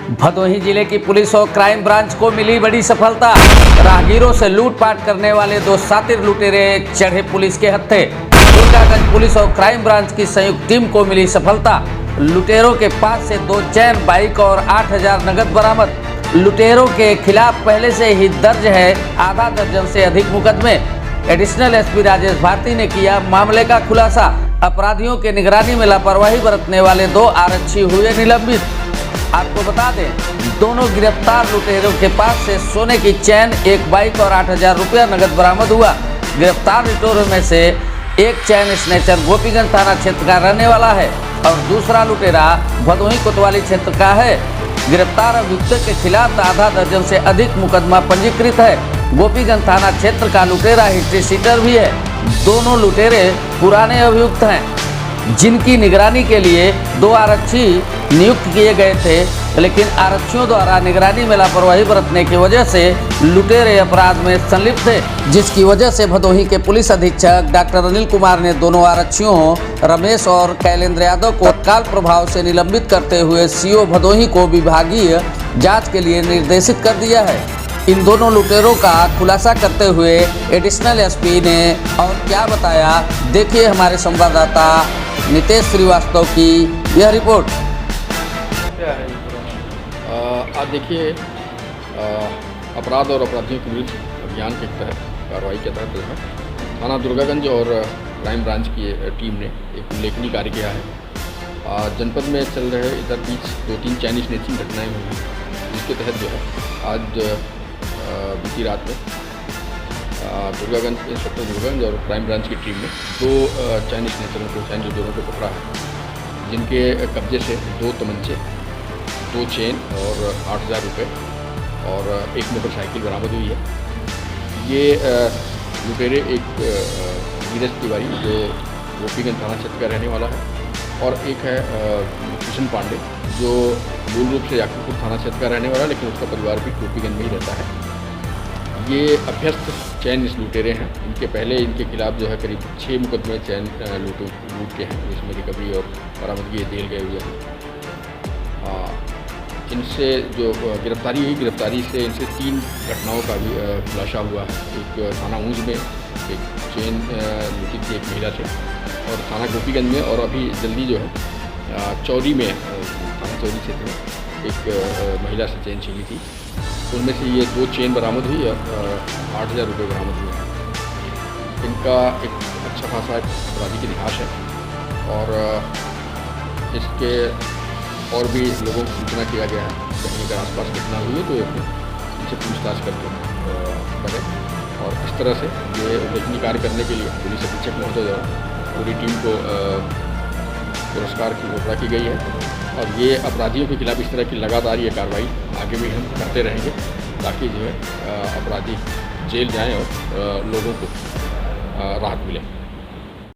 भदोही जिले की पुलिस और क्राइम ब्रांच को मिली बड़ी सफलता। राहगीरों से लूटपाट करने वाले दो शातिर लुटेरे चढ़े पुलिस के हत्थे। दुर्गागंज पुलिस और क्राइम ब्रांच की संयुक्त टीम को मिली सफलता। लुटेरों के पास से 2 चैन बाइक और 8,000 नगद बरामद। लुटेरों के खिलाफ पहले से ही दर्ज है आधा दर्जन से अधिक मुकदमे। एडिशनल एसपी राजेश भारती ने किया मामले का खुलासा। अपराधियों के निगरानी में लापरवाही बरतने वाले 2 आरक्षी हुए निलंबित। आपको बता दें, दोनों गिरफ्तार लुटेरों के पास से सोने की चैन, 1 बाइक और 8,000 रुपया नगद बरामद हुआ। गिरफ्तार लुटेरों में से एक चैन स्नेचर गोपीगंज थाना क्षेत्र का रहने वाला है और दूसरा लुटेरा भदोही कोतवाली क्षेत्र का है। गिरफ्तार अभियुक्त के खिलाफ आधा दर्जन से अधिक मुकदमा पंजीकृत है। गोपीगंज थाना क्षेत्र का लुटेरा हिस्ट्री सीटर भी है। दोनों लुटेरे पुराने अभियुक्त हैं, जिनकी निगरानी के लिए 2 आरक्षी नियुक्त किए गए थे, लेकिन आरक्षियों द्वारा निगरानी में लापरवाही बरतने की वजह से लुटेरे अपराध में संलिप्त थे, जिसकी वजह से भदोही के पुलिस अधीक्षक डॉक्टर अनिल कुमार ने दोनों आरक्षियों रमेश और कैलेंद्र यादव को तत्काल प्रभाव से निलंबित करते हुए सीओ भदोही को विभागीय जाँच के लिए निर्देशित कर दिया है। इन दोनों लुटेरों का खुलासा करते हुए एडिशनल एसपी ने और क्या बताया, देखिए हमारे संवाददाता नितेश श्रीवास्तव की यह रिपोर्ट। आज देखिए, अपराध और अपराधियों के विरुद्ध अभियान के तहत कार्रवाई के तहत जो है थाना दुर्गागंज और क्राइम ब्रांच की टीम ने एक उल्लेखनीय कार्य किया है। जनपद में चल रहे इधर बीच 2-3 चाइनीज स्नेचिंग घटनाएं हुई, जिसके तहत जो है आज बीती रात में दुर्गागंज इंस्पेक्टर दुर्गागंज और क्राइम ब्रांच की टीम ने 2 चाइनीज स्नेचरों को, चाइनीज लुटेरों को पकड़ा है, जिनके कब्जे से 2 तमंचे, 2 चेन और 8,000 रुपये और 1 मोटरसाइकिल बरामद हुई है। ये लुटेरे एक नीरज तिवारी जो गोपीगंज थाना क्षेत्र का रहने वाला है और एक है किशन पांडे जो मूल रूप से याकूबपुर थाना क्षेत्र का रहने वाला है, लेकिन उसका परिवार भी गोपीगंज में ही रहता है। ये अभ्यस्त चैन लुटेरे हैं। इनके पहले इनके खिलाफ जो है करीब 6 मुकदमे चैन लूट के हैं, जिसमें रिकवरी और बरामदगी जेल गए हुए हैं। इनसे जो गिरफ्तारी हुई, गिरफ्तारी से इनसे 3 घटनाओं का भी खुलासा हुआ है। एक थाना ऊंझ में एक चेन लूटी थी एक महिला से, और थाना गोपीगंज में, और अभी जल्दी जो है चौरी में, थाना चौरी क्षेत्र में एक महिला से चेन छीनी थी। उनमें से ये 2 चेन बरामद हुई और 8,000 रुपये बरामद हुए। इनका एक अच्छा खासा अपराधी की इतिहास है और इसके और भी लोगों को सूचना किया गया है। कहीं अगर आसपास घटना हुई है तो इनसे पूछताछ करके करें। और इस तरह से ये उल्लेखनीय कार्य करने के लिए पुलिस अधीक्षक महोदय द्वारा पूरी टीम को पुरस्कार की घोषणा की गई है। और ये अपराधियों के खिलाफ इस तरह की लगातार ये कार्रवाई आगे भी हम करते रहेंगे, ताकि जो है अपराधी जेल जाएं और लोगों को राहत मिले।